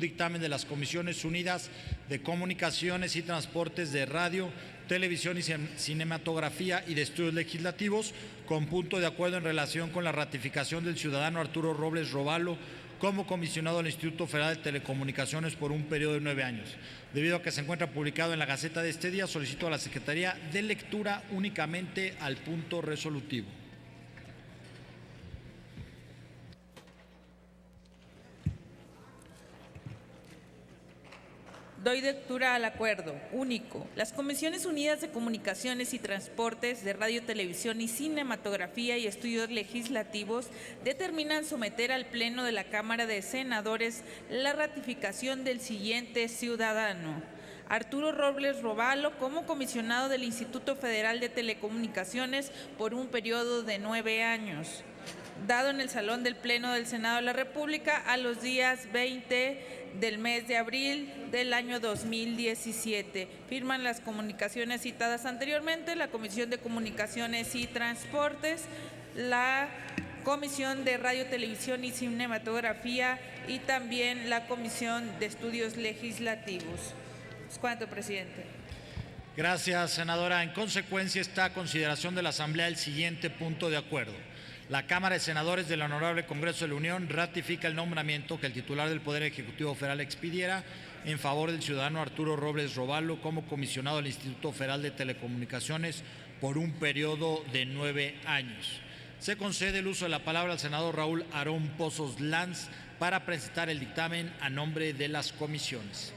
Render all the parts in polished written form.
Dictamen de las Comisiones Unidas de Comunicaciones y Transportes, de Radio, Televisión y Cinematografía y de Estudios Legislativos, con punto de acuerdo en relación con la ratificación del ciudadano Arturo Robles Róbalo como comisionado del Instituto Federal de Telecomunicaciones por un periodo de 9 años. Debido a que se encuentra publicado en la Gaceta de este día, solicito a la Secretaría de lectura únicamente al punto resolutivo. Doy lectura al acuerdo único. Las Comisiones Unidas de Comunicaciones y Transportes, de Radio, Televisión y Cinematografía y Estudios Legislativos determinan someter al Pleno de la Cámara de Senadores la ratificación del siguiente ciudadano: Arturo Robles Róbalo como comisionado del Instituto Federal de Telecomunicaciones por un periodo de 9 años. Dado en el Salón del Pleno del Senado de la República a los días 20 del mes de abril del año 2017. Firman las comunicaciones citadas anteriormente, la Comisión de Comunicaciones y Transportes, la Comisión de Radio, Televisión y Cinematografía y también la Comisión de Estudios Legislativos. Es cuanto, presidente. Gracias, senadora. En consecuencia, está a consideración de la Asamblea el siguiente punto de acuerdo. La Cámara de Senadores del Honorable Congreso de la Unión ratifica el nombramiento que el titular del Poder Ejecutivo Federal expidiera en favor del ciudadano Arturo Robles Róbalo como comisionado del Instituto Federal de Telecomunicaciones por un periodo de 9 años. Se concede el uso de la palabra al senador Raúl Aarón Pozos Lanz para presentar el dictamen a nombre de las comisiones.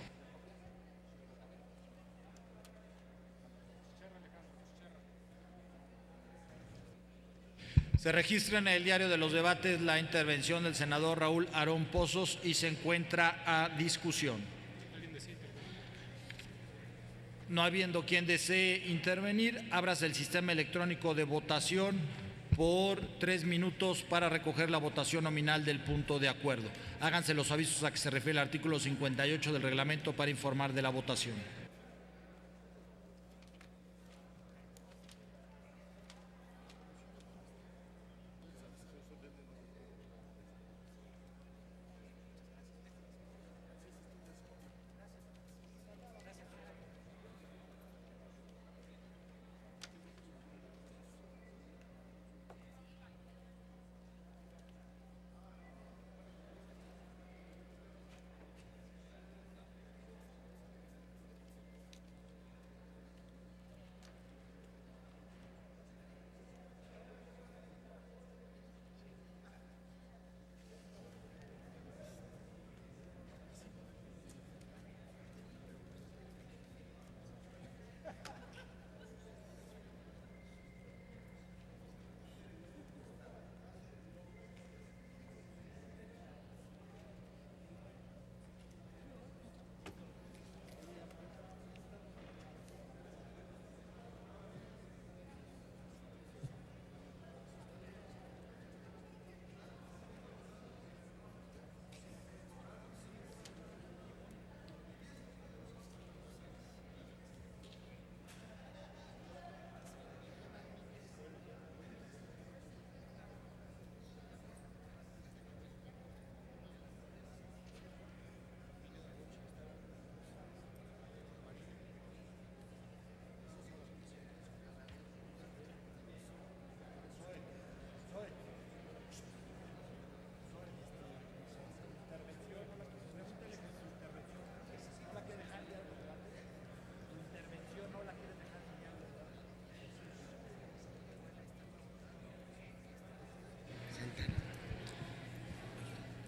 Se registra en el diario de los debates la intervención del senador Raúl Aarón Pozos y se encuentra a discusión. No habiendo quien desee intervenir, ábrase el sistema electrónico de votación por 3 minutos para recoger la votación nominal del punto de acuerdo. Háganse los avisos a que se refiere el artículo 58 del reglamento para informar de la votación.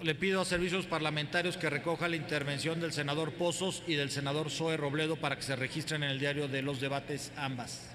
Le pido a Servicios Parlamentarios que recoja la intervención del senador Pozos y del senador Zoe Robledo para que se registren en el diario de los debates ambas.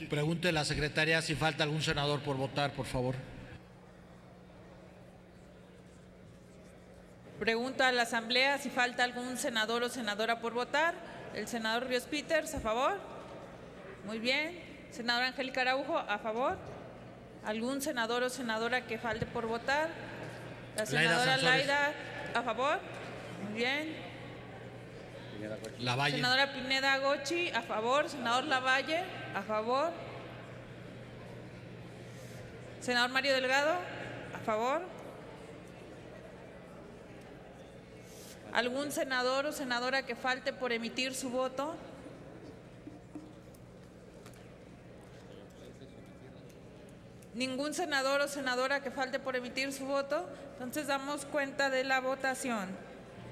Pregunte a la secretaria si falta algún senador por votar, por favor. Pregunta a la Asamblea si falta algún senador o senadora por votar. El senador Ríos Peters, ¿a favor? Muy bien. Senadora Angélica Araujo, ¿a favor? ¿Algún senador o senadora que falte por votar? La senadora Laida, ¿a favor? Muy bien. Lavalle. Senadora Pineda Gochi, ¿a favor? Senador Lavalle, ¿a favor? Senador Mario Delgado, ¿a favor? ¿Algún senador o senadora que falte por emitir su voto? ¿Ningún senador o senadora que falte por emitir su voto? Entonces damos cuenta de la votación.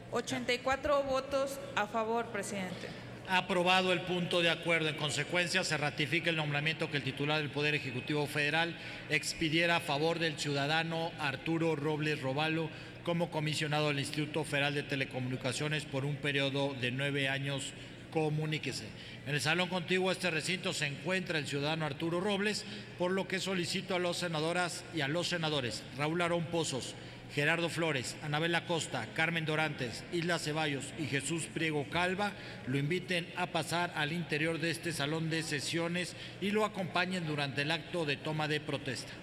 84 votos a favor, presidente. Aprobado el punto de acuerdo. En consecuencia, se ratifica el nombramiento que el titular del Poder Ejecutivo Federal expidiera a favor del ciudadano Arturo Robles Róbalo como comisionado del Instituto Federal de Telecomunicaciones por un periodo de 9 años. Comuníquese. En el salón contiguo a este recinto se encuentra el ciudadano Arturo Robles, por lo que solicito a las senadoras y a los senadores Raúl Aarón Pozos, Gerardo Flores, Anabel Acosta, Carmen Dorantes, Isla Ceballos y Jesús Priego Calva lo inviten a pasar al interior de este salón de sesiones y lo acompañen durante el acto de toma de protesta.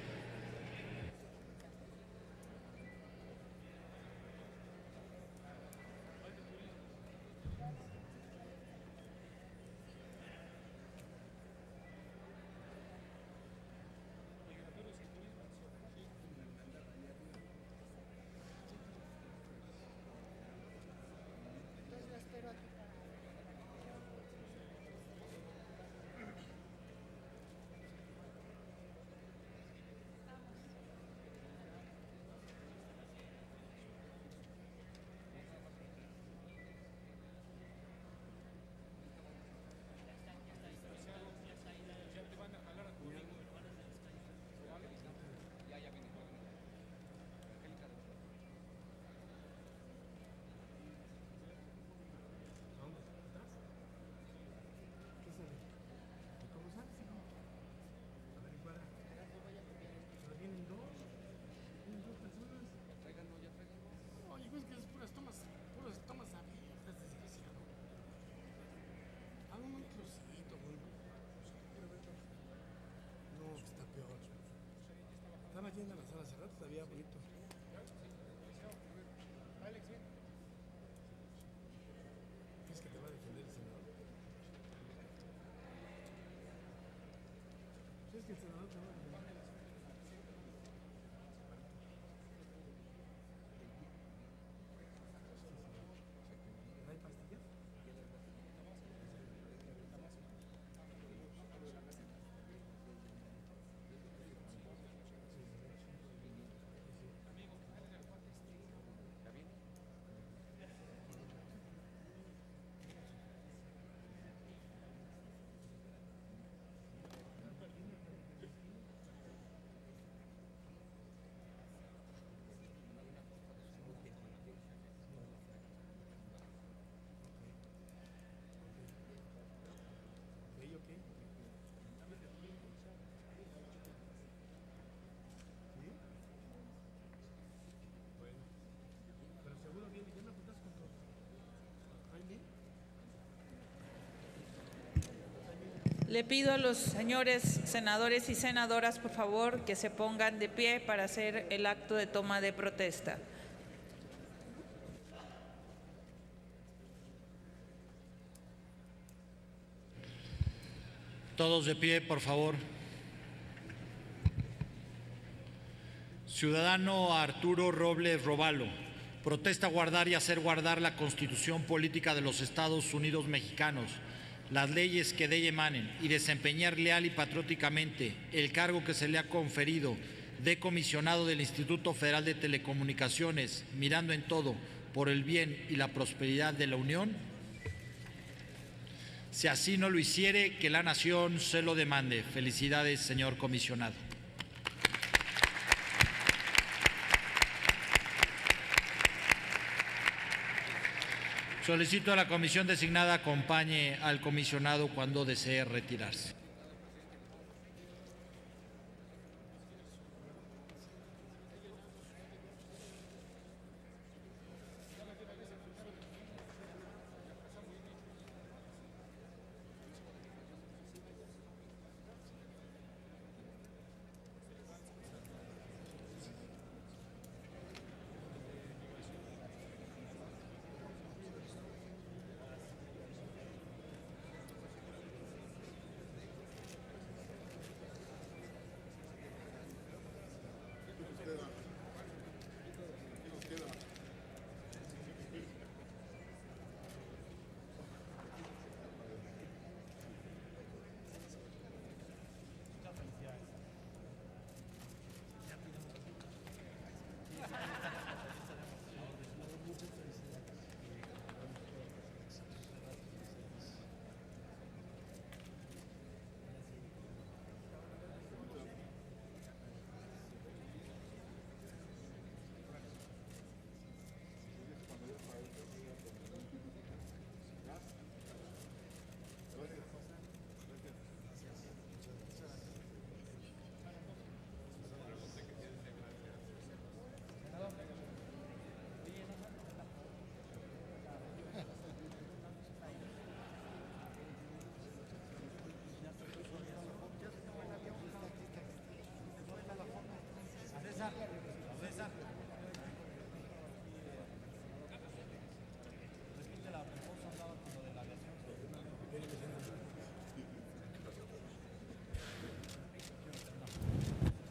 Estaba llena la sala hace rato, todavía bonito. ¿Crees que te va a defender el senador? ¿Crees que el senador te va a defender? ¿No hay pastillas? Le pido a los señores senadores y senadoras, por favor, que se pongan de pie para hacer el acto de toma de protesta. Todos de pie, por favor. Ciudadano Arturo Robles Róbalo, protesta guardar y hacer guardar la Constitución Política de los Estados Unidos Mexicanos, las leyes que de ella emanen, y desempeñar leal y patrióticamente el cargo que se le ha conferido de comisionado del Instituto Federal de Telecomunicaciones, mirando en todo por el bien y la prosperidad de la Unión. Si así no lo hiciere, que la nación se lo demande. Felicidades, señor comisionado. Solicito a la comisión designada acompañe al comisionado cuando desee retirarse.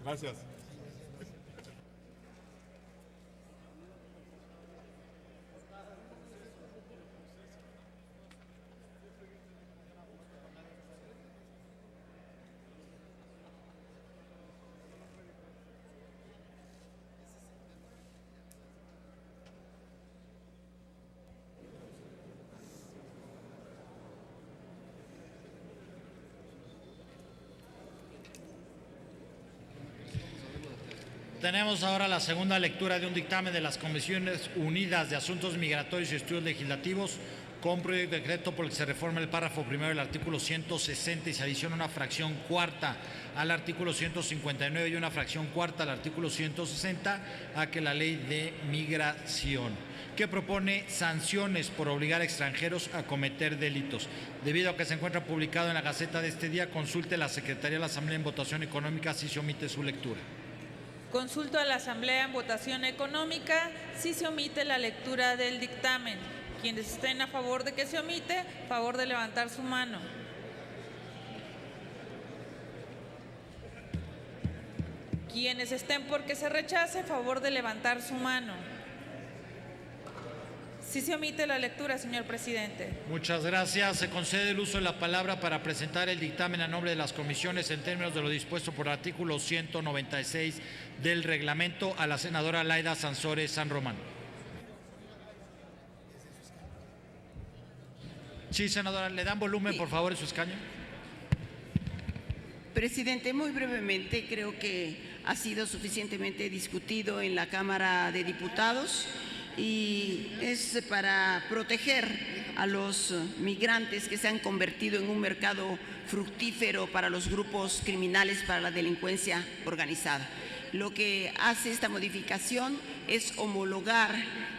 Gracias. Tenemos ahora la segunda lectura de un dictamen de las Comisiones Unidas de Asuntos Migratorios y Estudios Legislativos con proyecto de decreto por el que se reforma el párrafo primero del artículo 160 y se adiciona una fracción cuarta al artículo 159 y una fracción cuarta al artículo 160 a que la Ley de Migración, que propone sanciones por obligar a extranjeros a cometer delitos. Debido a que se encuentra publicado en la Gaceta de este día, consulte la Secretaría de la Asamblea en votación económica si se omite su lectura. Consulto a la Asamblea en votación económica si se omite la lectura del dictamen. Quienes estén a favor de que se omite, favor de levantar su mano. Quienes estén por que se rechace, favor de levantar su mano. Sí se omite la lectura, señor presidente. Muchas gracias. Se concede el uso de la palabra para presentar el dictamen a nombre de las comisiones en términos de lo dispuesto por el artículo 196 del reglamento a la senadora Laida Sansores San Román. Sí, senadora, ¿le dan volumen, por favor, en su escaño? Presidente, muy brevemente, creo que ha sido suficientemente discutido en la Cámara de Diputados y es para proteger a los migrantes que se han convertido en un mercado fructífero para los grupos criminales, para la delincuencia organizada. Lo que hace esta modificación es homologar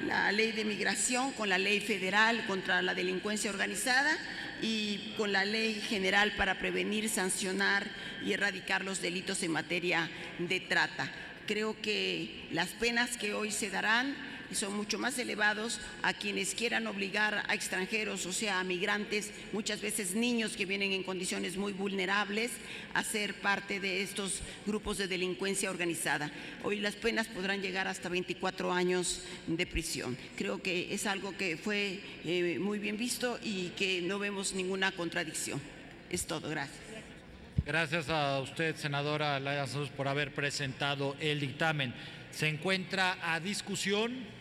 la Ley de Migración con la Ley Federal contra la Delincuencia Organizada y con la Ley General para prevenir, sancionar y erradicar los delitos en materia de trata. Creo que las penas que hoy se darán son mucho más elevados a quienes quieran obligar a extranjeros, o sea, a migrantes, muchas veces niños que vienen en condiciones muy vulnerables, a ser parte de estos grupos de delincuencia organizada. Hoy las penas podrán llegar hasta 24 años de prisión. Creo que es algo que fue muy bien visto y que no vemos ninguna contradicción. Es todo. Gracias. Gracias a usted, senadora Laida Sansores, por haber presentado el dictamen. Se encuentra a discusión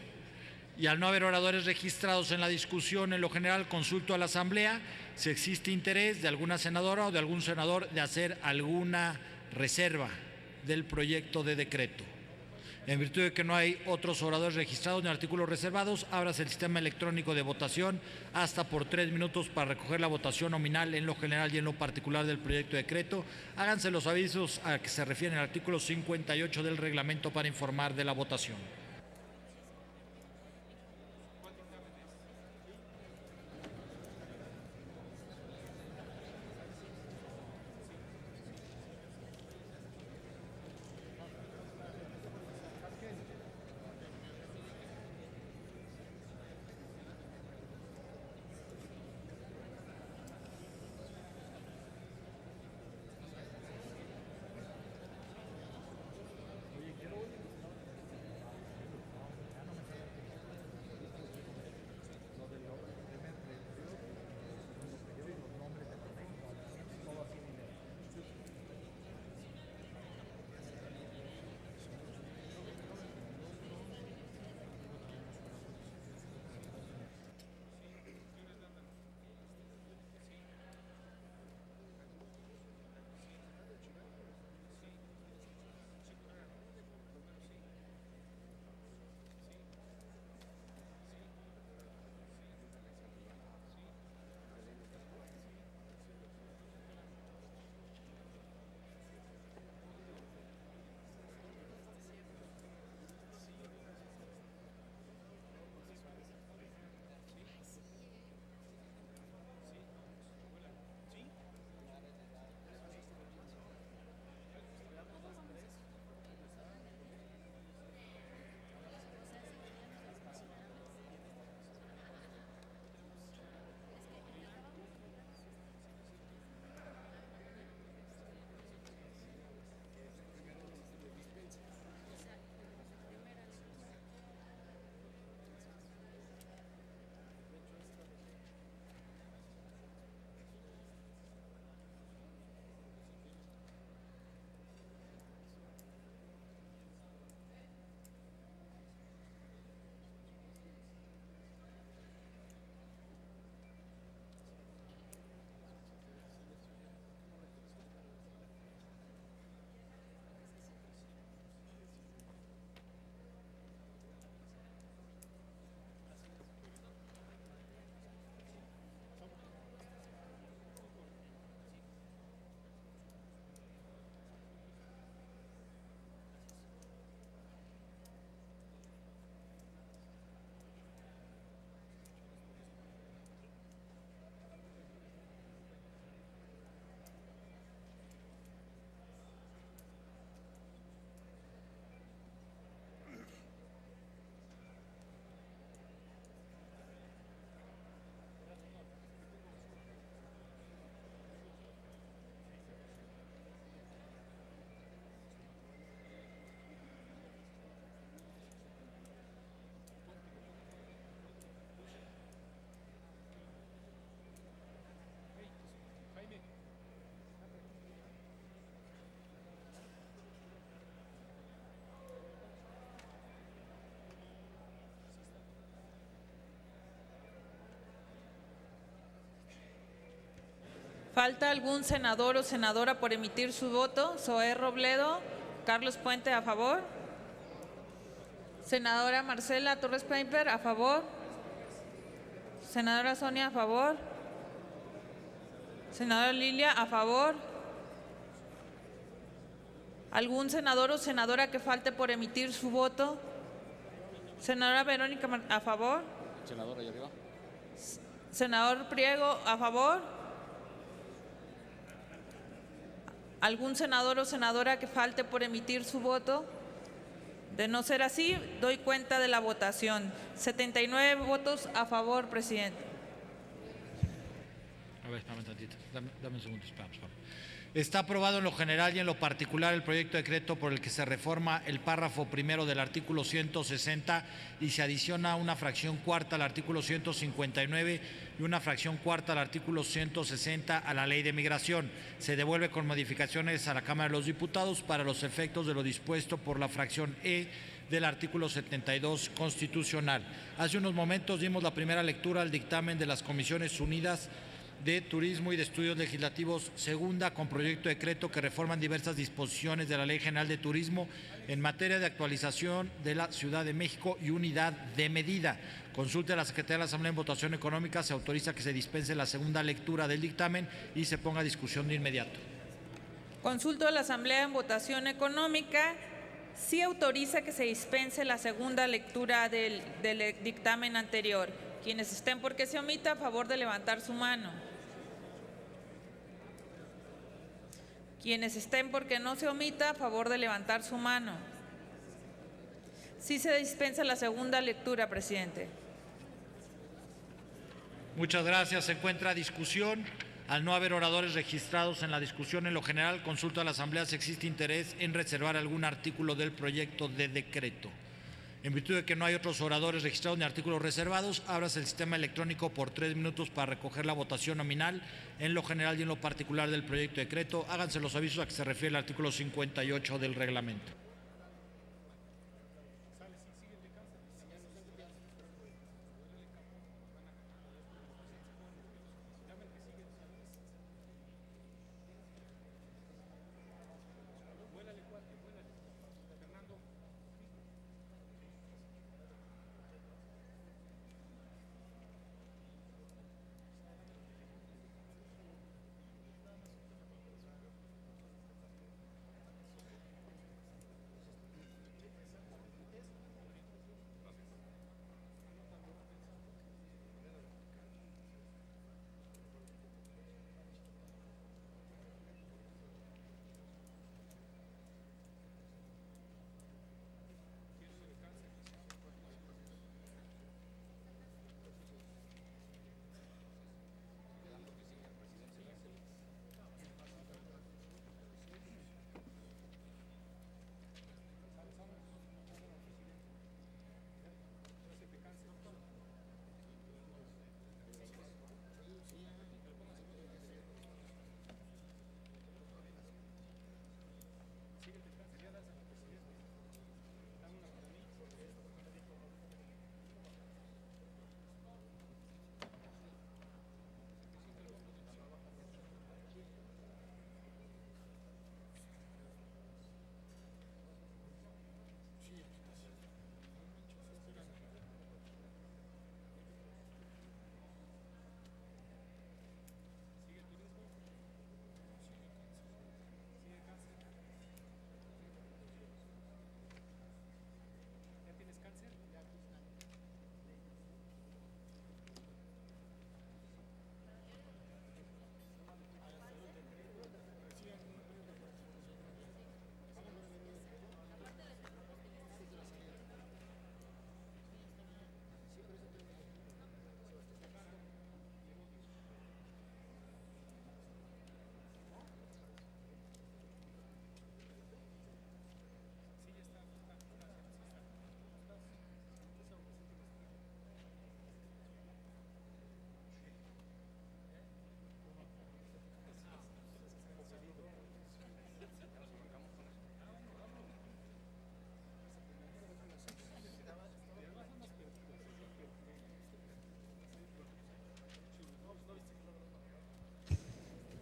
y al no haber oradores registrados en la discusión, en lo general consulto a la Asamblea si existe interés de alguna senadora o de algún senador de hacer alguna reserva del proyecto de decreto. En virtud de que no hay otros oradores registrados ni artículos reservados, ábrase el sistema electrónico de votación hasta por 3 minutos para recoger la votación nominal en lo general y en lo particular del proyecto de decreto. Háganse los avisos a que se refiere el artículo 58 del reglamento para informar de la votación. ¿Falta algún senador o senadora por emitir su voto? Zoé Robledo. Carlos Puente, a favor. Senadora Marcela Torres Painter, a favor. Senadora Sonia, a favor. Senadora Lilia, a favor. ¿Algún senador o senadora que falte por emitir su voto? Senadora Verónica, a favor. Senador, ahí arriba. Senador Priego, a favor. ¿Algún senador o senadora que falte por emitir su voto? De no ser así, doy cuenta de la votación. 79 votos a favor, presidente. A ver, espérame tantito. Dame un segundo, espérame. Está aprobado en lo general y en lo particular el proyecto de decreto por el que se reforma el párrafo primero del artículo 160 y se adiciona una fracción cuarta al artículo 159 y una fracción cuarta al artículo 160 a la Ley de Migración. Se devuelve con modificaciones a la Cámara de los Diputados para los efectos de lo dispuesto por la fracción E del artículo 72 constitucional. Hace unos momentos dimos la primera lectura al dictamen de las Comisiones Unidas de Turismo y de Estudios Legislativos, segunda, con proyecto de decreto que reforman diversas disposiciones de la Ley General de Turismo en materia de actualización de la Ciudad de México y unidad de medida. Consulte a la Secretaría de la Asamblea en votación económica, se autoriza que se dispense la segunda lectura del dictamen y se ponga a discusión de inmediato. Consulto a la Asamblea en votación económica. Sí autoriza que se dispense la segunda lectura del dictamen anterior. Quienes estén por que se omita, a favor de levantar su mano. Quienes estén por que no se omita, a favor de levantar su mano. Sí se dispensa la segunda lectura, presidente. Muchas gracias. Se encuentra a discusión. Al no haber oradores registrados en la discusión en lo general, consulto a la Asamblea si existe interés en reservar algún artículo del proyecto de decreto. En virtud de que no hay otros oradores registrados ni artículos reservados, ábrase el sistema electrónico por 3 minutos para recoger la votación nominal en lo general y en lo particular del proyecto de decreto. Háganse los avisos a que se refiere el artículo 58 del reglamento.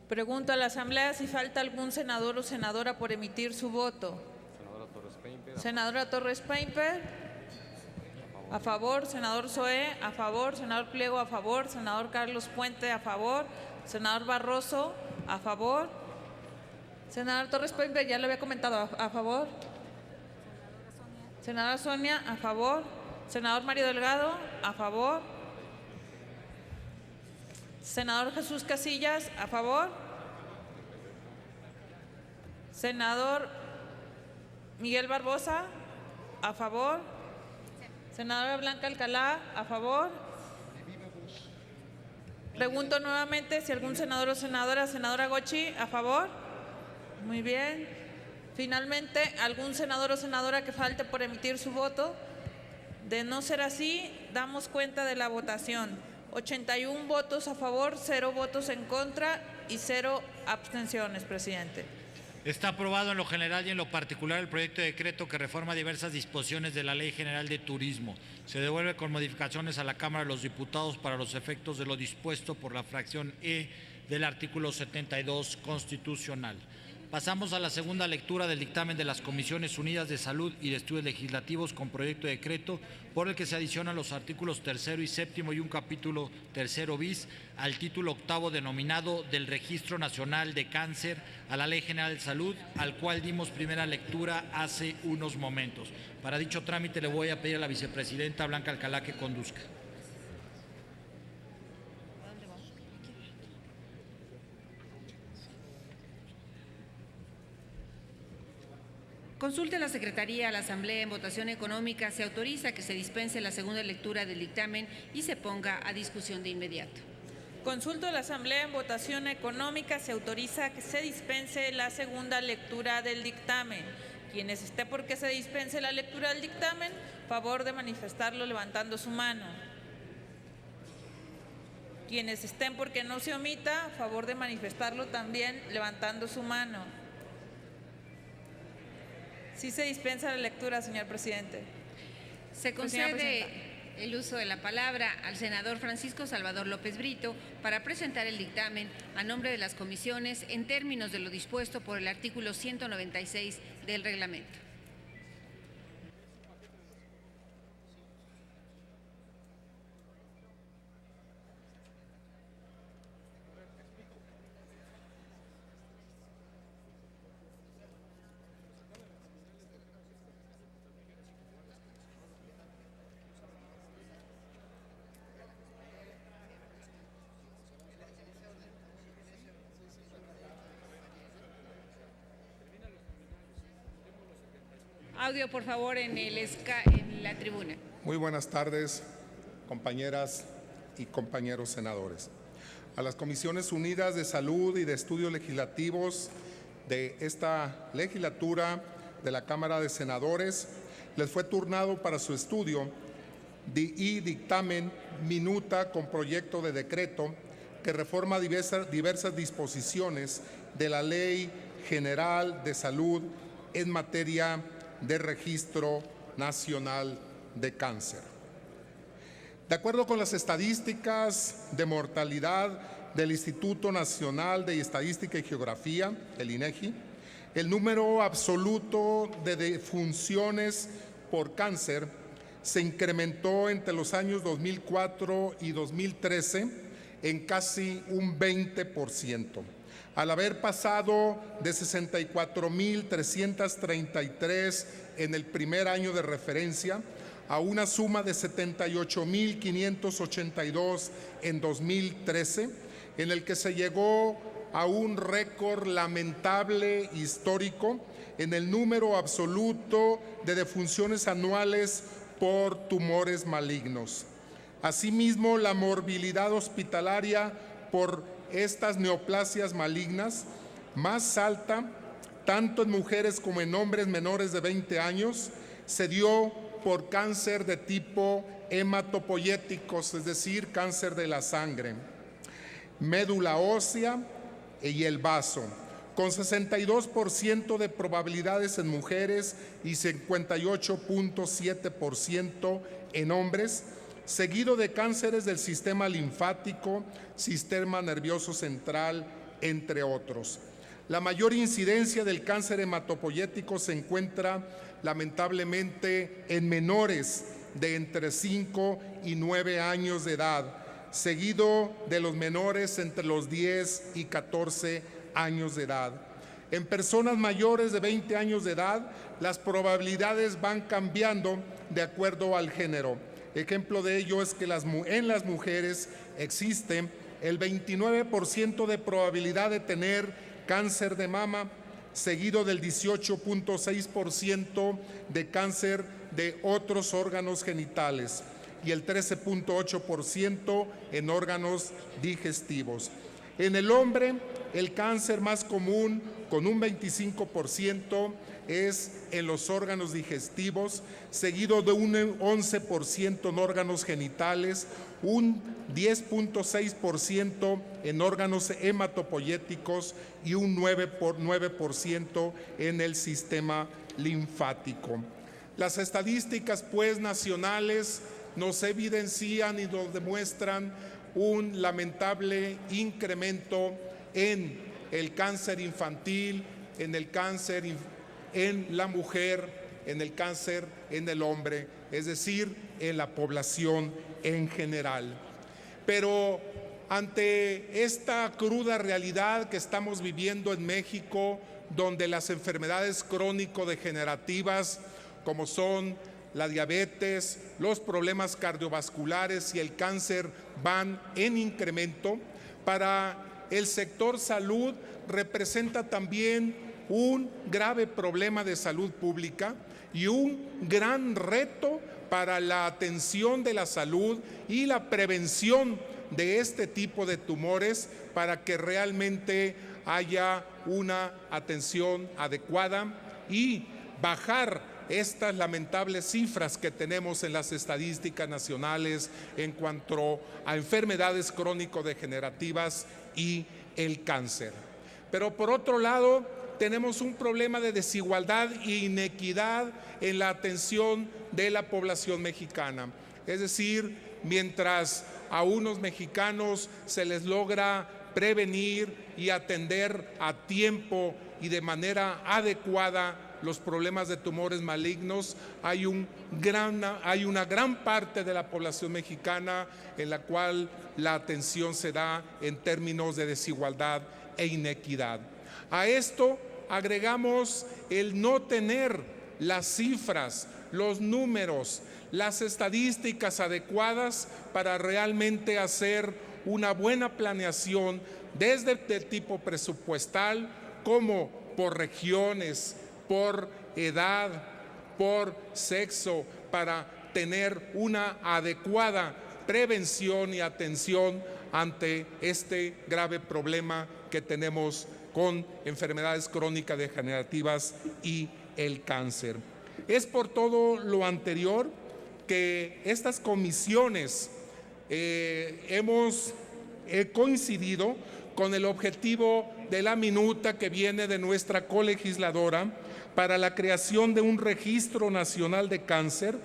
Pregunto a la Asamblea si falta algún senador o senadora por emitir su voto. Senadora Torres Paimper. A favor. Senador Zoé. A favor. Senador Pliego. A favor. Senador Carlos Puente. A favor. Senador Barroso. A favor. Senador Torres Paimper, ya lo había comentado. A favor. Senadora Sonia. A favor. Senador Mario Delgado. A favor. Senador Jesús Casillas. A favor. Senador Miguel Barbosa. A favor. Senadora Blanca Alcalá. A favor. Pregunto nuevamente si algún senador o senadora. Senadora Gochi. A favor. Muy bien. Finalmente, ¿algún senador o senadora que falte por emitir su voto? De no ser así, damos cuenta de la votación. 81 votos a favor, 0 votos en contra y 0 abstenciones, presidente. Está aprobado en lo general y en lo particular el proyecto de decreto que reforma diversas disposiciones de la Ley General de Turismo. Se devuelve con modificaciones a la Cámara de los Diputados para los efectos de lo dispuesto por la fracción E del artículo 72 constitucional. Pasamos a la segunda lectura del dictamen de las Comisiones Unidas de Salud y de Estudios Legislativos con proyecto de decreto por el que se adicionan los artículos 3º y 7º y un capítulo 3º bis al título 8º denominado del Registro Nacional de Cáncer a la Ley General de Salud, al cual dimos primera lectura hace unos momentos. Para dicho trámite le voy a pedir a la vicepresidenta Blanca Alcalá que conduzca. Consulte la Secretaría a la Asamblea en votación económica. Se autoriza que se dispense la segunda lectura del dictamen y se ponga a discusión de inmediato. Consulto a la Asamblea en votación económica. Se autoriza que se dispense la segunda lectura del dictamen. Quienes esté por que se dispense la lectura del dictamen, favor de manifestarlo levantando su mano. Quienes estén por que no se omita, favor de manifestarlo también levantando su mano. Sí se dispensa la lectura, señor presidente. Se concede el uso de la palabra al senador Francisco Salvador López Brito para presentar el dictamen a nombre de las comisiones en términos de lo dispuesto por el artículo 196 del reglamento. Audio, por favor, en la tribuna. Muy buenas tardes, compañeras y compañeros senadores. A las Comisiones Unidas de Salud y de Estudios Legislativos de esta legislatura de la Cámara de Senadores les fue turnado para su estudio y dictamen minuta con proyecto de decreto que reforma diversas disposiciones de la Ley General de Salud en materia de Registro Nacional de Cáncer. De acuerdo con las estadísticas de mortalidad del Instituto Nacional de Estadística y Geografía, el INEGI, el número absoluto de defunciones por cáncer se incrementó entre los años 2004 y 2013 en casi un 20%. Al haber pasado de 64.333 en el primer año de referencia a una suma de 78.582 en 2013, en el que se llegó a un récord lamentable histórico en el número absoluto de defunciones anuales por tumores malignos. Asimismo, la morbilidad hospitalaria por estas neoplasias malignas más alta, tanto en mujeres como en hombres menores de 20 años, se dio por cáncer de tipo hematopoyéticos, es decir, cáncer de la sangre, médula ósea y el vaso, con 62% de probabilidades en mujeres y 58.7% en hombres, seguido de cánceres del sistema linfático, sistema nervioso central entre otros. La mayor incidencia del cáncer hematopoyético se encuentra lamentablemente en menores de entre 5 y 9 años de edad, seguido de los menores entre los 10 y 14 años de edad. En personas mayores de 20 años de edad, las probabilidades van cambiando de acuerdo al género. Ejemplo de ello es que en las mujeres existe el 29% de probabilidad de tener cáncer de mama, seguido del 18.6% de cáncer de otros órganos genitales y el 13.8% en órganos digestivos. En el hombre, el cáncer más común, con un 25%, es en los órganos digestivos, seguido de un 11% en órganos genitales, un 10.6% en órganos hematopoyéticos y un 9% en el sistema linfático. Las estadísticas, pues, nacionales nos evidencian y nos demuestran un lamentable incremento en el cáncer infantil, en el cáncer en la mujer, en el cáncer en el hombre, es decir, en la población en general. Pero ante esta cruda realidad que estamos viviendo en México, donde las enfermedades crónico-degenerativas, como son la diabetes, los problemas cardiovasculares y el cáncer van en incremento, para el sector salud representa también un grave problema de salud pública y un gran reto para la atención de la salud y la prevención de este tipo de tumores, para que realmente haya una atención adecuada y bajar estas lamentables cifras que tenemos en las estadísticas nacionales en cuanto a enfermedades crónico-degenerativas y el cáncer. Pero por otro lado, tenemos un problema de desigualdad e inequidad en la atención de la población mexicana. Es decir, mientras a unos mexicanos se les logra prevenir y atender a tiempo y de manera adecuada los problemas de tumores malignos, hay una gran parte de la población mexicana en la cual la atención se da en términos de desigualdad e inequidad. A esto agregamos el no tener las cifras, los números, las estadísticas adecuadas para realmente hacer una buena planeación desde el tipo presupuestal, como por regiones, por edad, por sexo, para tener una adecuada prevención y atención ante este grave problema que tenemos con enfermedades crónicas degenerativas y el cáncer. Es por todo lo anterior que estas comisiones hemos coincidido con el objetivo de la minuta que viene de nuestra colegisladora para la creación de un registro nacional de cáncer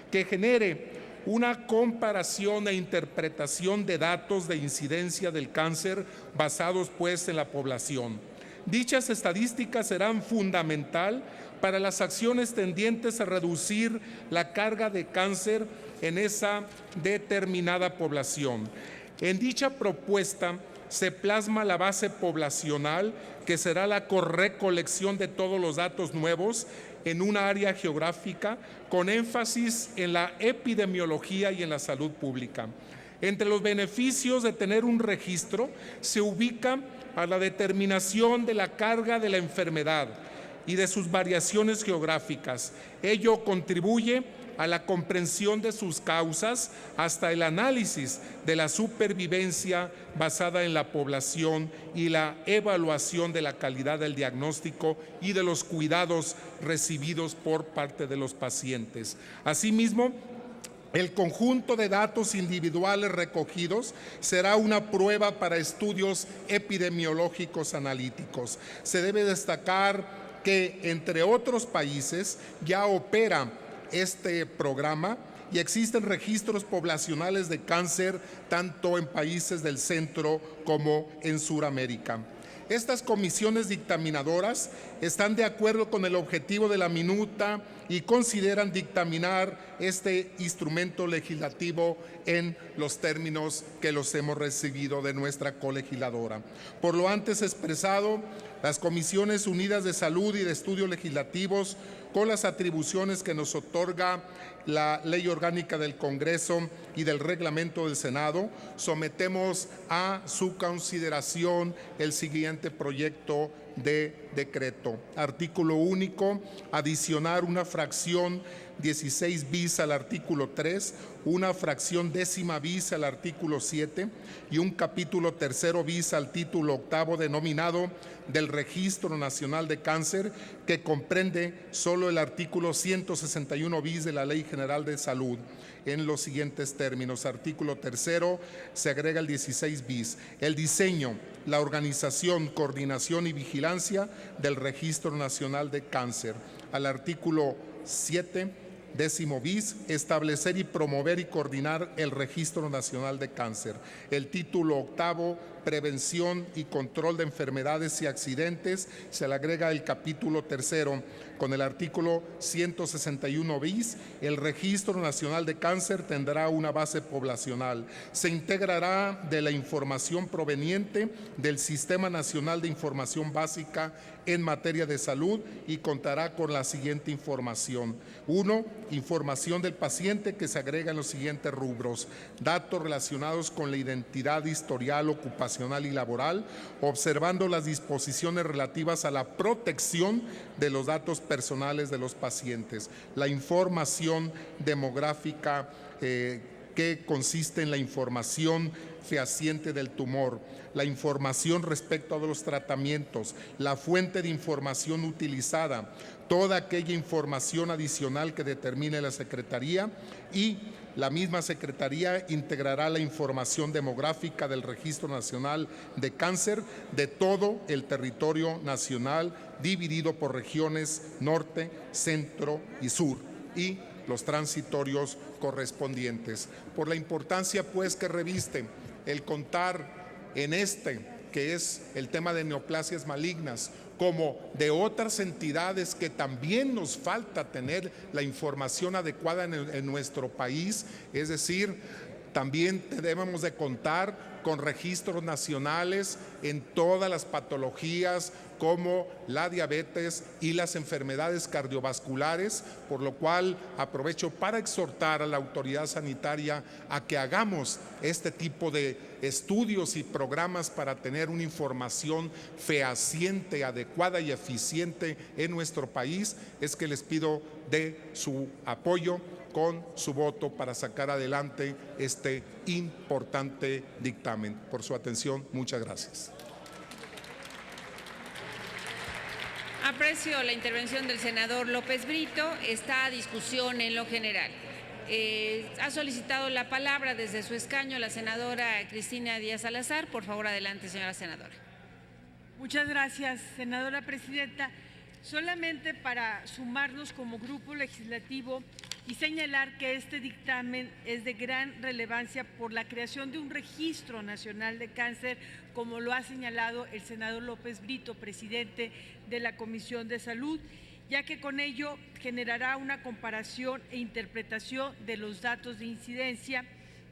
que genere una comparación e interpretación de datos de incidencia del cáncer basados pues en la población. Dichas estadísticas serán fundamental para las acciones tendientes a reducir la carga de cáncer en esa determinada población. En dicha propuesta se plasma la base poblacional, que será la recolección de todos los datos nuevos en una área geográfica con énfasis en la epidemiología y en la salud pública. Entre los beneficios de tener un registro se ubica a la determinación de la carga de la enfermedad y de sus variaciones geográficas. Ello contribuye a la comprensión de sus causas hasta el análisis de la supervivencia basada en la población y la evaluación de la calidad del diagnóstico y de los cuidados recibidos por parte de los pacientes. Asimismo, el conjunto de datos individuales recogidos será una prueba para estudios epidemiológicos analíticos. Se debe destacar que, entre otros países, ya opera este programa y existen registros poblacionales de cáncer tanto en países del centro como en Sudamérica. Estas comisiones dictaminadoras están de acuerdo con el objetivo de la minuta y consideran dictaminar este instrumento legislativo en los términos que los hemos recibido de nuestra colegisladora. Por lo antes expresado, las Comisiones Unidas de Salud y de Estudios Legislativos, con las atribuciones que nos otorga la Ley Orgánica del Congreso y del Reglamento del Senado, sometemos a su consideración el siguiente proyecto de decreto. Artículo único, adicionar una fracción 16 bis al artículo 3, una fracción 10ª bis al artículo 7 y un capítulo 3º bis al título 8º denominado del Registro Nacional de Cáncer, que comprende solo el artículo 161 bis de la Ley General de Salud, en los siguientes términos. Artículo 3º, se agrega el 16 bis. El diseño, la organización, coordinación y vigilancia del Registro Nacional de Cáncer. Al artículo 7, 10º bis, establecer y promover y coordinar el Registro Nacional de Cáncer. El título 8º, prevención y control de enfermedades y accidentes, se le agrega el capítulo 3º con el artículo 161 bis. El Registro Nacional de Cáncer tendrá una base poblacional. Se integrará de la información proveniente del Sistema Nacional de Información Básica en materia de salud y contará con la siguiente información. 1. Información del paciente, que se agrega en los siguientes rubros: datos relacionados con la identidad, historial, ocupacional y laboral, observando las disposiciones relativas a la protección de los datos personales de los pacientes. La información demográfica, que consiste en la información fehaciente del tumor, la información respecto a los tratamientos, la fuente de información utilizada, toda aquella información adicional que determine la Secretaría, y la misma Secretaría integrará la información demográfica del Registro Nacional de Cáncer de todo el territorio nacional, dividido por regiones norte, centro y sur, y los transitorios correspondientes. Por la importancia, pues, que reviste el contar en que es el tema de neoplasias malignas, como de otras entidades que también nos falta tener la información adecuada en nuestro país, es decir, también debemos de contar con registros nacionales en todas las patologías como la diabetes y las enfermedades cardiovasculares, por lo cual aprovecho para exhortar a la autoridad sanitaria a que hagamos este tipo de estudios y programas para tener una información fehaciente, adecuada y eficiente en nuestro país. Es que les pido de su apoyo con su voto para sacar adelante este importante dictamen. Por su atención, muchas gracias. Aprecio la intervención del senador López Brito. Está a discusión en lo general. Ha solicitado la palabra desde su escaño la senadora Cristina Díaz Salazar. Por favor, adelante, señora senadora. Muchas gracias, senadora presidenta. Solamente para sumarnos como grupo legislativo y señalar que este dictamen es de gran relevancia por la creación de un registro nacional de cáncer, como lo ha señalado el senador López Brito, presidente de la Comisión de Salud, ya que con ello generará una comparación e interpretación de los datos de incidencia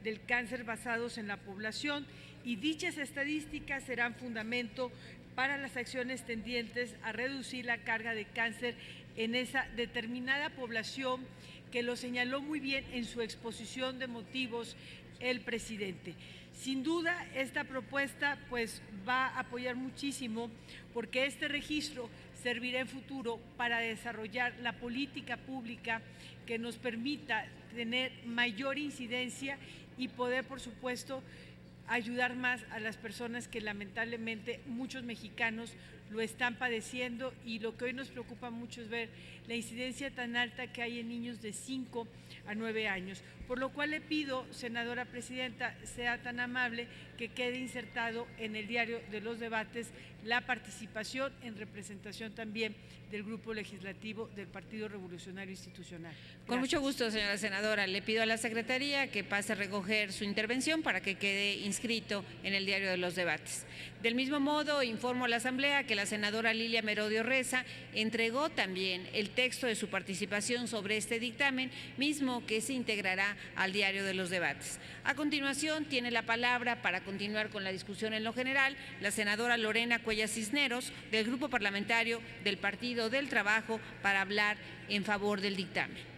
del cáncer basados en la población, y dichas estadísticas serán fundamento para las acciones tendientes a reducir la carga de cáncer en esa determinada población, que lo señaló muy bien en su exposición de motivos el presidente. Sin duda, esta propuesta pues va a apoyar muchísimo, porque este registro servirá en futuro para desarrollar la política pública que nos permita tener mayor incidencia y poder, por supuesto, ayudar más a las personas que lamentablemente muchos mexicanos lo están padeciendo, y lo que hoy nos preocupa mucho es ver la incidencia tan alta que hay en niños de 5 a 9 años. Por lo cual le pido, senadora presidenta, sea tan amable que quede insertado en el diario de los debates la participación en representación también del Grupo Legislativo del Partido Revolucionario Institucional. Gracias. Con mucho gusto, señora senadora. Le pido a la Secretaría que pase a recoger su intervención para que quede inscrito en el diario de los debates. Del mismo modo, informo a la Asamblea que la senadora Lilia Merodio Reza entregó también el texto de su participación sobre este dictamen, mismo que se integrará al diario de los debates. A continuación, tiene la palabra para continuar con la discusión en lo general la senadora Lorena Cuellar Cisneros, del Grupo Parlamentario del Partido del Trabajo, para hablar en favor del dictamen.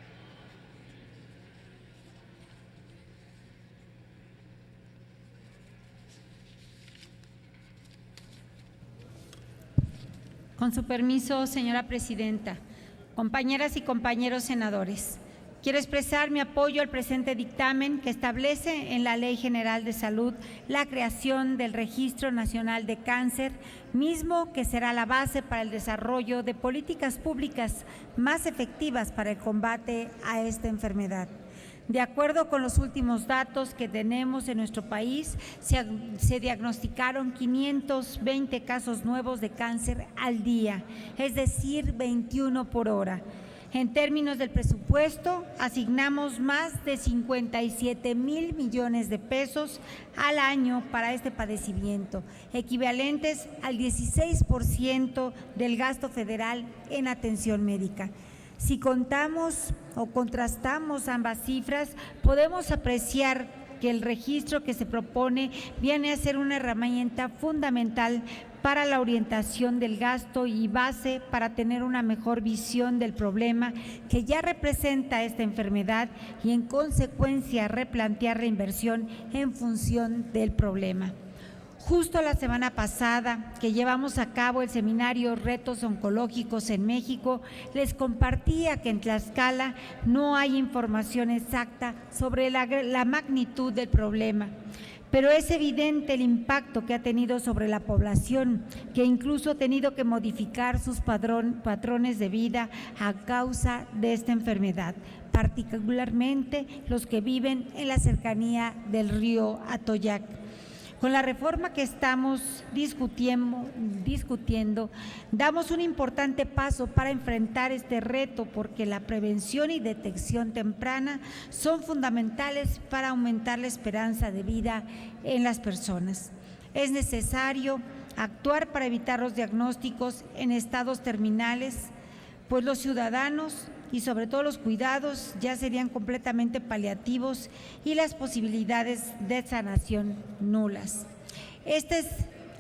Con su permiso, señora presidenta, compañeras y compañeros senadores, quiero expresar mi apoyo al presente dictamen que establece en la Ley General de Salud la creación del Registro Nacional de Cáncer, mismo que será la base para el desarrollo de políticas públicas más efectivas para el combate a esta enfermedad. De acuerdo con los últimos datos que tenemos en nuestro país, se diagnosticaron 520 casos nuevos de cáncer al día, es decir, 21 por hora. En términos del presupuesto, asignamos más de 57,000 millones de pesos al año para este padecimiento, equivalentes al 16% del gasto federal en atención médica. Si contamos o contrastamos ambas cifras, podemos apreciar que el registro que se propone viene a ser una herramienta fundamental para la orientación del gasto y base para tener una mejor visión del problema que ya representa esta enfermedad y, en consecuencia, replantear la inversión en función del problema. Justo la semana pasada que llevamos a cabo el seminario Retos Oncológicos en México, les compartía que en Tlaxcala no hay información exacta sobre la magnitud del problema, pero es evidente el impacto que ha tenido sobre la población, que incluso ha tenido que modificar sus patrones de vida a causa de esta enfermedad, particularmente los que viven en la cercanía del río Atoyac. Con la reforma que estamos discutiendo, damos un importante paso para enfrentar este reto, porque la prevención y detección temprana son fundamentales para aumentar la esperanza de vida en las personas. Es necesario actuar para evitar los diagnósticos en estados terminales, pues los ciudadanos y sobre todo los cuidados ya serían completamente paliativos y las posibilidades de sanación nulas. Esta es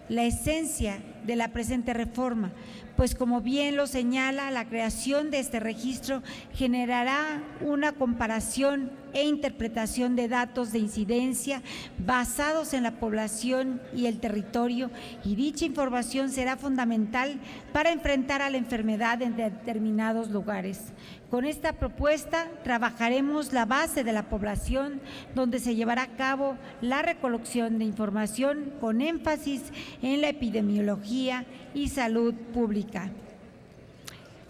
la esencia de la presente reforma, pues como bien lo señala, la creación de este registro generará una comparación e interpretación de datos de incidencia basados en la población y el territorio, y dicha información será fundamental para enfrentar a la enfermedad en determinados lugares. Con esta propuesta trabajaremos la base de la población, donde se llevará a cabo la recolección de información con énfasis en la epidemiología y salud pública.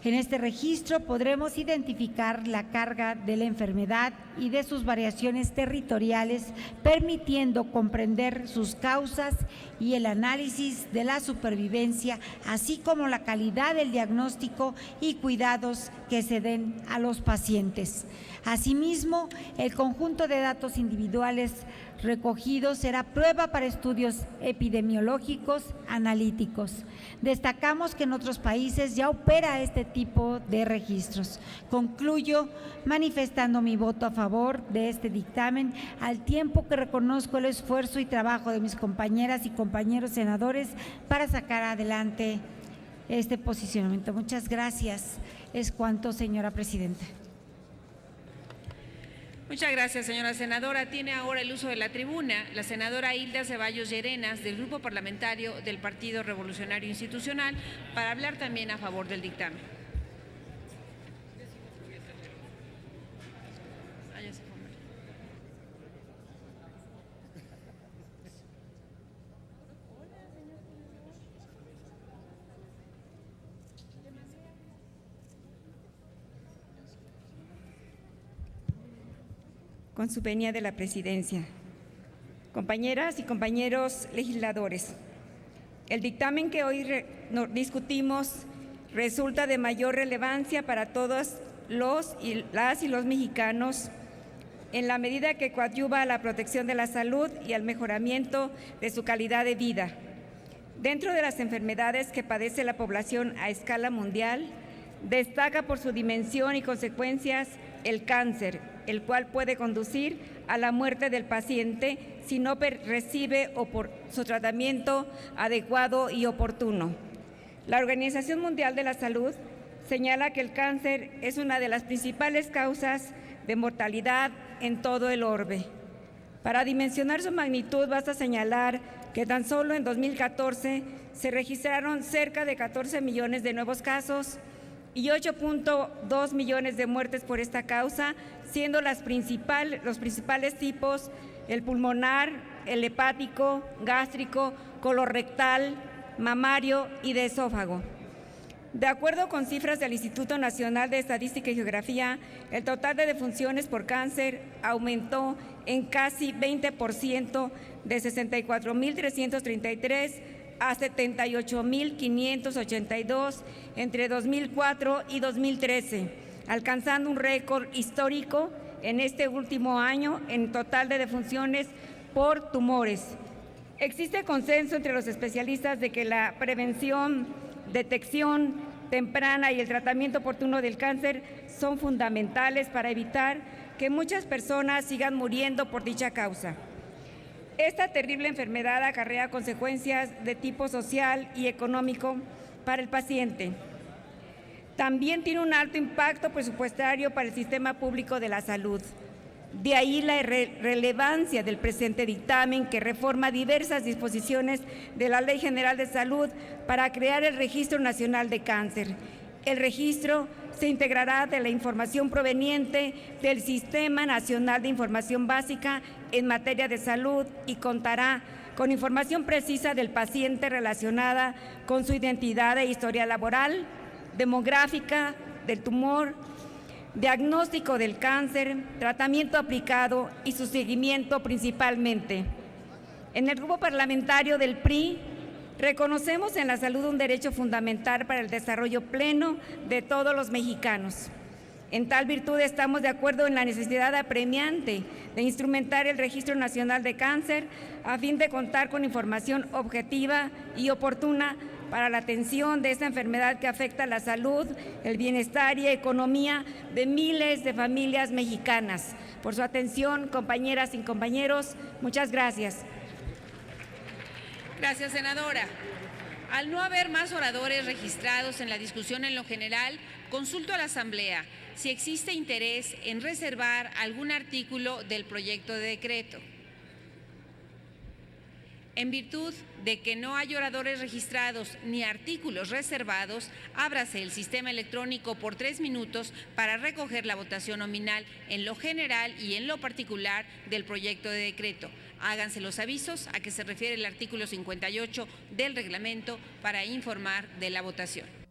En este registro podremos identificar la carga de la enfermedad y de sus variaciones territoriales, permitiendo comprender sus causas y el análisis de la supervivencia, así como la calidad del diagnóstico y cuidados que se den a los pacientes. Asimismo, el conjunto de datos individuales recogidos será prueba para estudios epidemiológicos analíticos. Destacamos que en otros países ya opera este tipo de registros. Concluyo manifestando mi voto a favor de este dictamen, al tiempo que reconozco el esfuerzo y trabajo de mis compañeras y compañeros senadores para sacar adelante este posicionamiento. Muchas gracias. Es cuanto, señora presidenta. Muchas gracias, señora senadora. Tiene ahora el uso de la tribuna la senadora Hilda Ceballos Llerenas, del Grupo Parlamentario del Partido Revolucionario Institucional, para hablar también a favor del dictamen. con su venia de la presidencia. Compañeras y compañeros legisladores, el dictamen que hoy discutimos resulta de mayor relevancia para todos las y los mexicanos en la medida que coadyuva a la protección de la salud y al mejoramiento de su calidad de vida. Dentro de las enfermedades que padece la población a escala mundial, destaca por su dimensión y consecuencias el cáncer, el cual puede conducir a la muerte del paciente si no recibe su tratamiento adecuado y oportuno. La Organización Mundial de la Salud señala que el cáncer es una de las principales causas de mortalidad en todo el orbe. Para dimensionar su magnitud, basta señalar que tan solo en 2014 se registraron cerca de 14 millones de nuevos casos y 8.2 millones de muertes por esta causa, siendo los principales tipos el pulmonar, el hepático, gástrico, colorectal, mamario y de esófago. De acuerdo con cifras del Instituto Nacional de Estadística y Geografía, el total de defunciones por cáncer aumentó en casi 20%, de 64.333 a 78.582 entre 2004 y 2013, alcanzando un récord histórico en este último año en total de defunciones por tumores. Existe consenso entre los especialistas de que la prevención, detección temprana y el tratamiento oportuno del cáncer son fundamentales para evitar que muchas personas sigan muriendo por dicha causa. Esta terrible enfermedad acarrea consecuencias de tipo social y económico para el paciente. También tiene un alto impacto presupuestario para el sistema público de la salud. De ahí la relevancia del presente dictamen, que reforma diversas disposiciones de la Ley General de Salud para crear el Registro Nacional de Cáncer. El registro se integrará de la información proveniente del Sistema Nacional de Información Básica en materia de salud y contará con información precisa del paciente relacionada con su identidad e historia laboral, demográfica, del tumor, diagnóstico del cáncer, tratamiento aplicado y su seguimiento principalmente. En el grupo parlamentario del PRI, reconocemos en la salud un derecho fundamental para el desarrollo pleno de todos los mexicanos. En tal virtud, estamos de acuerdo en la necesidad apremiante de instrumentar el Registro Nacional de Cáncer a fin de contar con información objetiva y oportuna para la atención de esta enfermedad que afecta la salud, el bienestar y economía de miles de familias mexicanas. Por su atención, compañeras y compañeros, muchas gracias. Gracias, senadora. Al no haber más oradores registrados en la discusión en lo general, consulto a la Asamblea si existe interés en reservar algún artículo del proyecto de decreto. En virtud de que no hay oradores registrados ni artículos reservados, ábrase el sistema electrónico por 3 minutos para recoger la votación nominal en lo general y en lo particular del proyecto de decreto. Háganse los avisos a que se refiere el artículo 58 del reglamento para informar de la votación.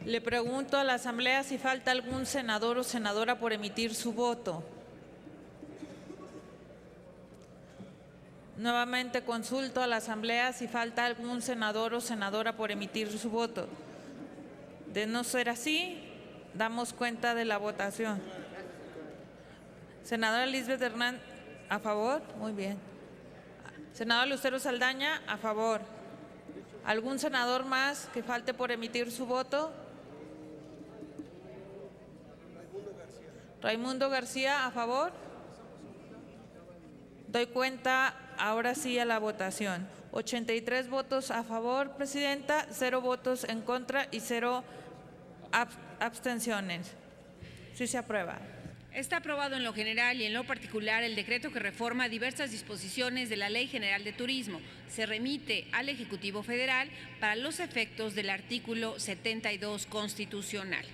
Le pregunto a la Asamblea si falta algún senador o senadora por emitir su voto. Nuevamente consulto a la Asamblea si falta algún senador o senadora por emitir su voto. De no ser así, damos cuenta de la votación. Senadora Lisbeth Hernández, ¿a favor? Muy bien. Senador Lucero Saldaña, a favor. ¿Algún senador más que falte por emitir su voto? Raimundo García, a favor. Doy cuenta ahora sí a la votación. 83 votos a favor, Presidenta, 0 votos en contra y 0 abstenciones. Sí se aprueba. Está aprobado en lo general y en lo particular el decreto que reforma diversas disposiciones de la Ley General de Turismo. Se remite al Ejecutivo Federal para los efectos del artículo 72 constitucional.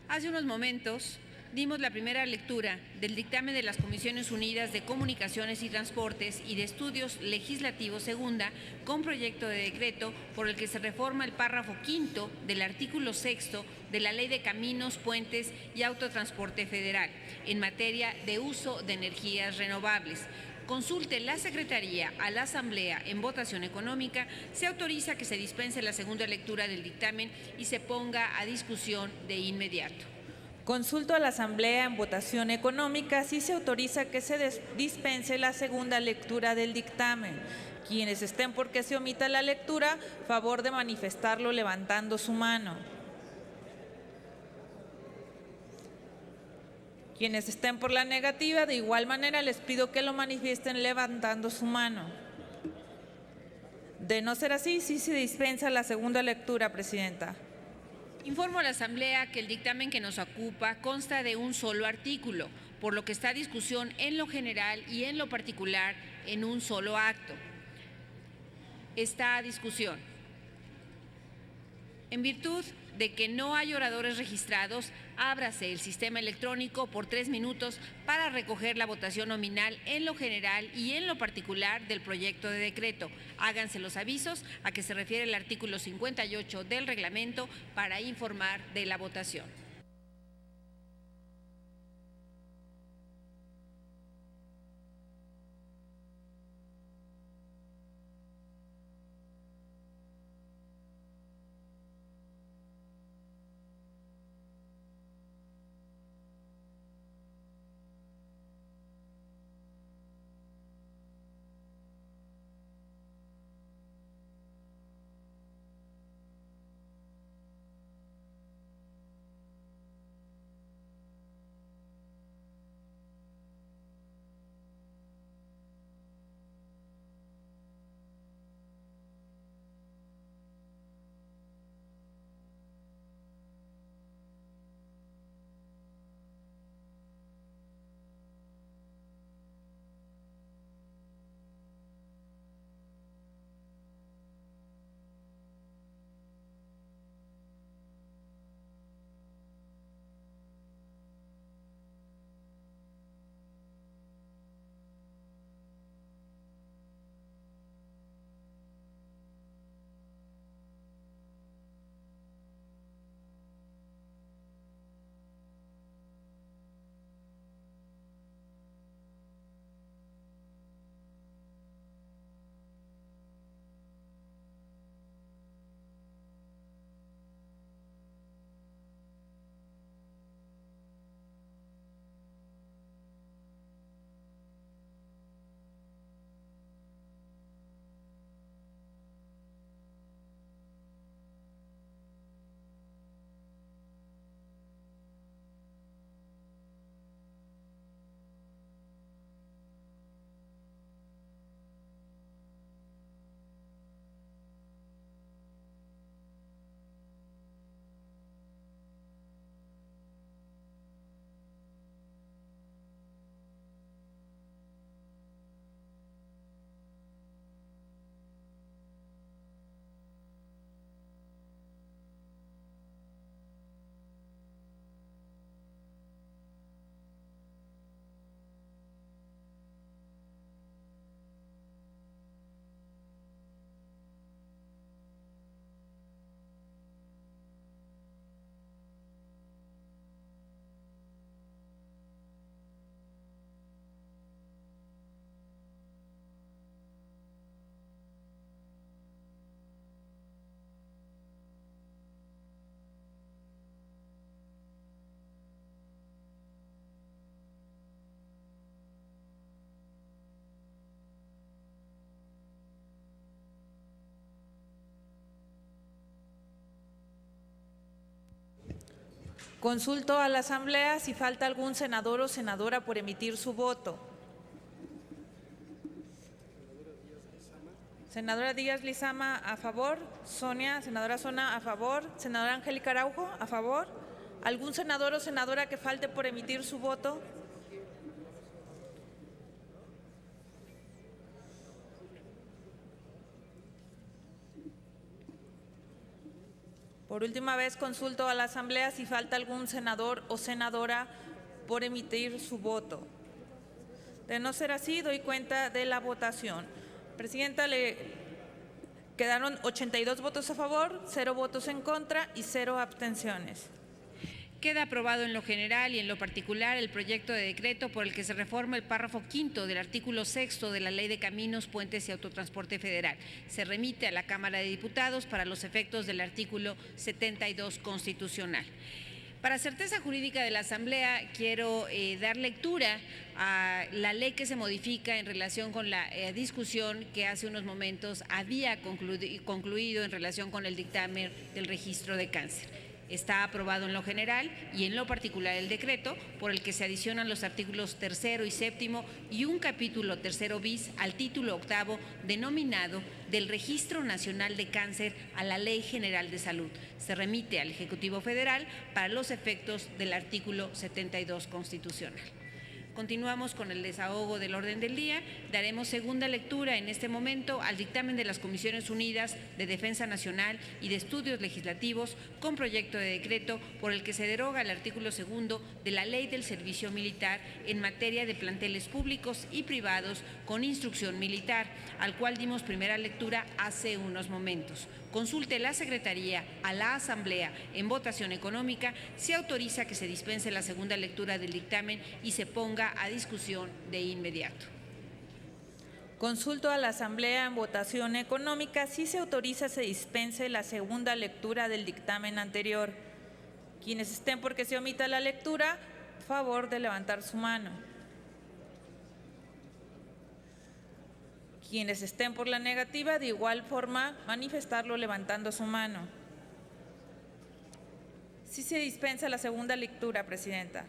Hace unos momentos dimos la primera lectura del dictamen de las Comisiones Unidas de Comunicaciones y Transportes y de Estudios Legislativos Segunda, con proyecto de decreto por el que se reforma el párrafo quinto del artículo 6 de la Ley de Caminos, Puentes y Autotransporte Federal en materia de uso de energías renovables. Consulte la Secretaría a la Asamblea en votación económica. Se autoriza que se dispense la segunda lectura del dictamen y se ponga a discusión de inmediato. Consulto a la Asamblea en votación económica si se autoriza que se dispense la segunda lectura del dictamen. Quienes estén por que se omita la lectura, favor de manifestarlo levantando su mano. Quienes estén por la negativa, de igual manera les pido que lo manifiesten levantando su mano. De no ser así, sí se dispensa la segunda lectura, Presidenta. Informo a la Asamblea que el dictamen que nos ocupa consta de un solo artículo, por lo que está a discusión en lo general y en lo particular en un solo acto. Está a discusión. En virtud de que no hay oradores registrados, ábrase el sistema electrónico por 3 minutos para recoger la votación nominal en lo general y en lo particular del proyecto de decreto. Háganse los avisos a que se refiere el artículo 58 del reglamento para informar de la votación. Consulto a la Asamblea si falta algún senador o senadora por emitir su voto. Senadora Díaz Lizama, a favor. Senadora Sonia, a favor. Senadora Angélica Araujo, a favor. ¿Algún senador o senadora que falte por emitir su voto? Por última vez, consulto a la Asamblea si falta algún senador o senadora por emitir su voto. De no ser así, doy cuenta de la votación. Presidenta, le quedaron 82 votos a favor, 0 votos en contra y 0 abstenciones. Queda aprobado en lo general y en lo particular el proyecto de decreto por el que se reforma el párrafo 5º del artículo 6º de la Ley de Caminos, Puentes y Autotransporte Federal. Se remite a la Cámara de Diputados para los efectos del artículo 72 constitucional. Para certeza jurídica de la Asamblea, quiero dar lectura a la ley que se modifica en relación con la discusión que hace unos momentos había concluido en relación con el dictamen del registro de cáncer. Está aprobado en lo general y en lo particular el decreto por el que se adicionan los artículos 3º y 7º y un capítulo 3º bis al título 8º denominado del Registro Nacional de Cáncer a la Ley General de Salud. Se remite al Ejecutivo Federal para los efectos del artículo 72 constitucional. Continuamos con el desahogo del orden del día. Daremos segunda lectura en este momento al dictamen de las Comisiones Unidas de Defensa Nacional y de Estudios Legislativos con proyecto de decreto por el que se deroga el artículo 2º de la Ley del Servicio Militar en materia de planteles públicos y privados con instrucción militar, al cual dimos primera lectura hace unos momentos. Consulte la Secretaría a la Asamblea en votación económica si autoriza que se dispense la segunda lectura del dictamen y se ponga a discusión de inmediato. Consulto a la Asamblea en votación económica si se autoriza se dispense la segunda lectura del dictamen anterior. Quienes estén por que se omita la lectura, favor de levantar su mano. Quienes estén por la negativa, de igual forma, manifestarlo levantando su mano. Sí se dispensa la segunda lectura, Presidenta.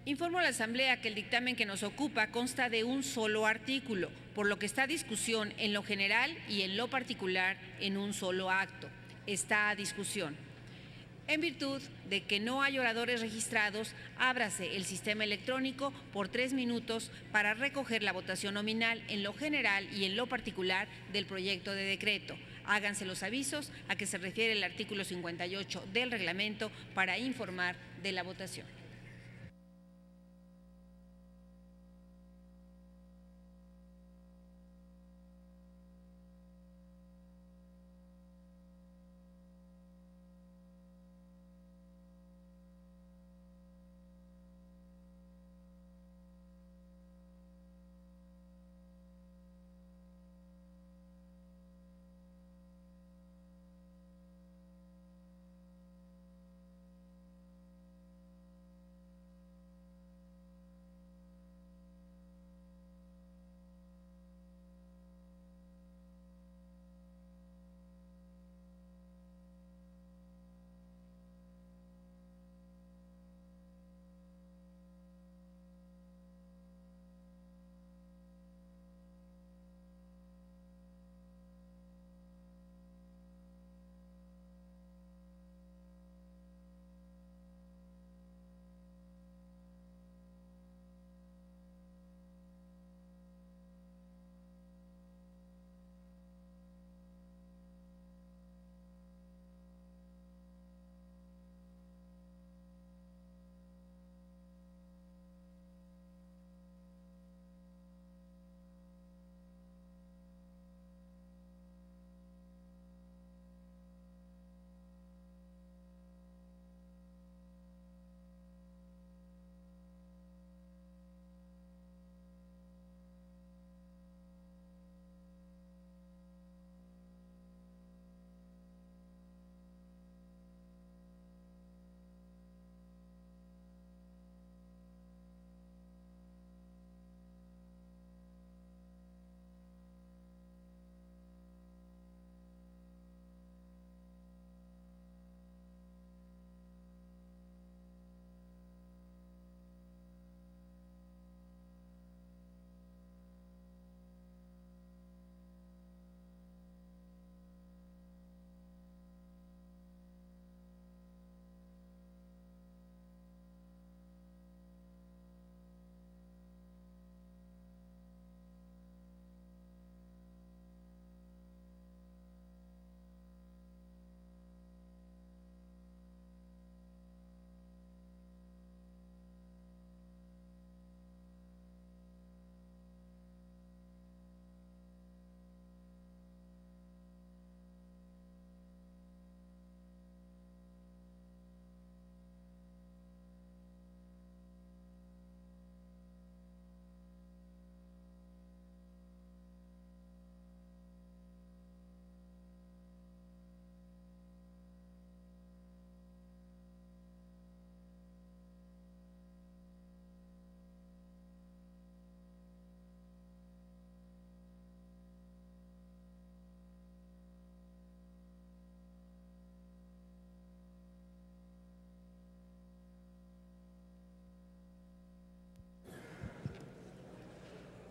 Informo a la Asamblea que el dictamen que nos ocupa consta de un solo artículo, por lo que está a discusión en lo general y en lo particular en un solo acto. Está a discusión. En virtud de que no hay oradores registrados, ábrase el sistema electrónico por 3 minutos para recoger la votación nominal en lo general y en lo particular del proyecto de decreto. Háganse los avisos a que se refiere el artículo 58 del reglamento para informar de la votación.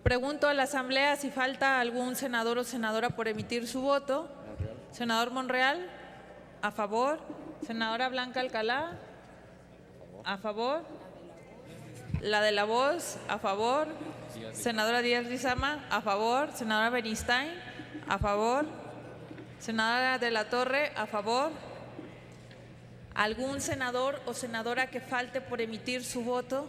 Pregunto a la Asamblea si falta algún senador o senadora por emitir su voto. Senador Monreal, a favor. Senadora Blanca Alcalá, a favor. La de la Voz, a favor. Senadora Díaz Lizama, a favor. Senadora Beristain, a favor. Senadora de la Torre, a favor. ¿Algún senador o senadora que falte por emitir su voto?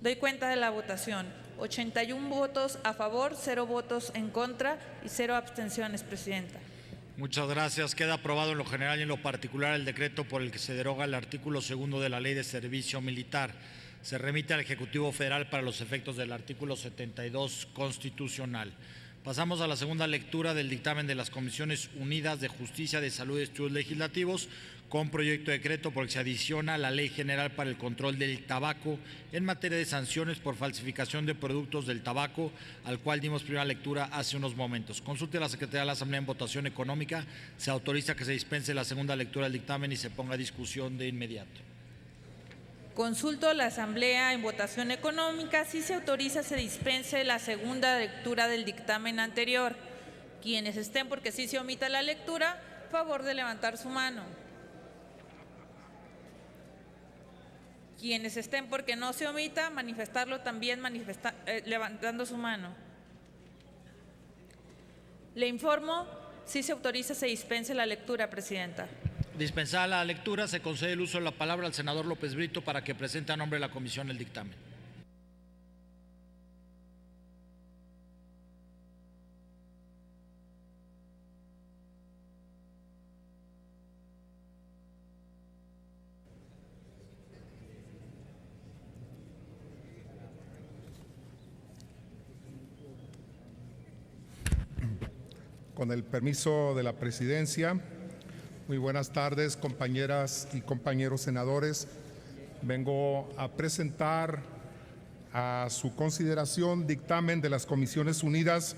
Doy cuenta de la votación. 81 votos a favor, 0 votos en contra y 0 abstenciones, Presidenta. Muchas gracias. Queda aprobado en lo general y en lo particular el decreto por el que se deroga el artículo 2 de la Ley de Servicio Militar. Se remite al Ejecutivo Federal para los efectos del artículo 72 constitucional. Pasamos a la segunda lectura del dictamen de las Comisiones Unidas de Justicia, de Salud y Estudios Legislativos, con proyecto de decreto por el que se adiciona la Ley General para el Control del Tabaco en materia de sanciones por falsificación de productos del tabaco, al cual dimos primera lectura hace unos momentos. Consulte a la Secretaría de la Asamblea en votación económica. Se autoriza que se dispense la segunda lectura del dictamen y se ponga a discusión de inmediato. Consulto a la Asamblea en votación económica si se autoriza se dispense la segunda lectura del dictamen anterior. Quienes estén porque sí se omita la lectura, favor de levantar su mano. Quienes estén porque no se omita, manifestarlo también levantando su mano. Le informo si se autoriza se dispense la lectura, Presidenta. Dispensada la lectura, se concede el uso de la palabra al senador López Brito para que presente a nombre de la Comisión el dictamen. Con el permiso de la Presidencia, muy buenas tardes, compañeras y compañeros senadores. Vengo a presentar a su consideración dictamen de las Comisiones Unidas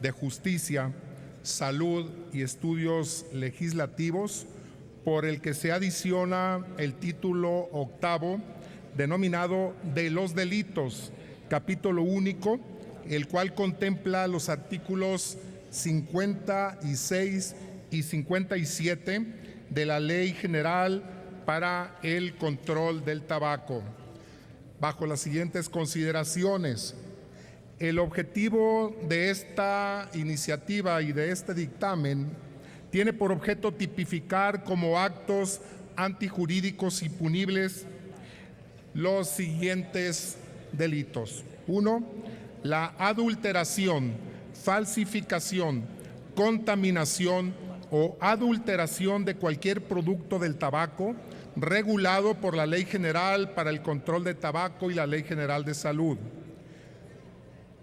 de Justicia, Salud y Estudios Legislativos, por el que se adiciona el título octavo, denominado de los delitos, capítulo único, el cual contempla los artículos 56 y 57 de la Ley General para el Control del Tabaco. Bajo las siguientes consideraciones, el objetivo de esta iniciativa y de este dictamen tiene por objeto tipificar como actos antijurídicos y punibles los siguientes delitos. 1. La adulteración, falsificación, contaminación o adulteración de cualquier producto del tabaco regulado por la Ley General para el Control de Tabaco y la Ley General de Salud.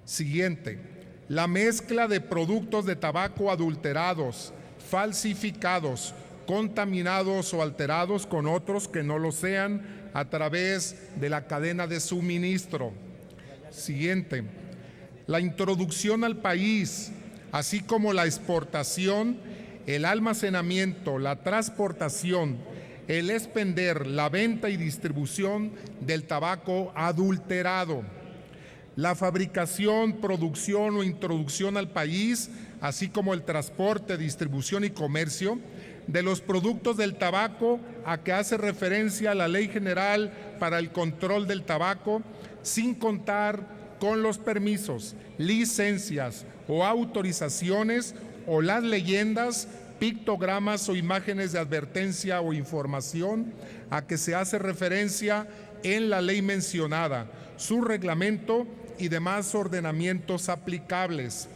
Siguiente, la mezcla de productos de tabaco adulterados, falsificados, contaminados o alterados con otros que no lo sean a través de la cadena de suministro. Siguiente, la introducción al país, así como la exportación, el almacenamiento, la transportación, el expender, la venta y distribución del tabaco adulterado, la fabricación, producción o introducción al país, así como el transporte, distribución y comercio de los productos del tabaco a que hace referencia la Ley General para el Control del Tabaco, sin contar con los permisos, licencias o autorizaciones o las leyendas, pictogramas o imágenes de advertencia o información a que se hace referencia en la ley mencionada, su reglamento y demás ordenamientos aplicables.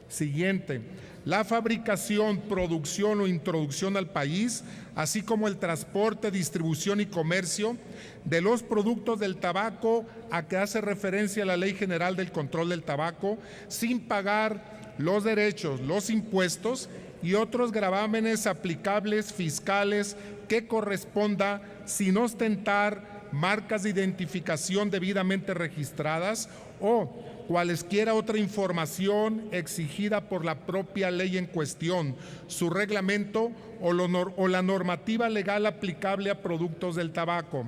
Siguiente, la fabricación, producción o introducción al país, así como el transporte, distribución y comercio de los productos del tabaco a que hace referencia la Ley General del Control del Tabaco, sin pagar los derechos, los impuestos y otros gravámenes aplicables fiscales que corresponda, sin ostentar marcas de identificación debidamente registradas o cualesquiera otra información exigida por la propia ley en cuestión, su reglamento o la normativa legal aplicable a productos del tabaco.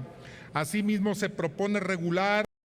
Asimismo, se propone regular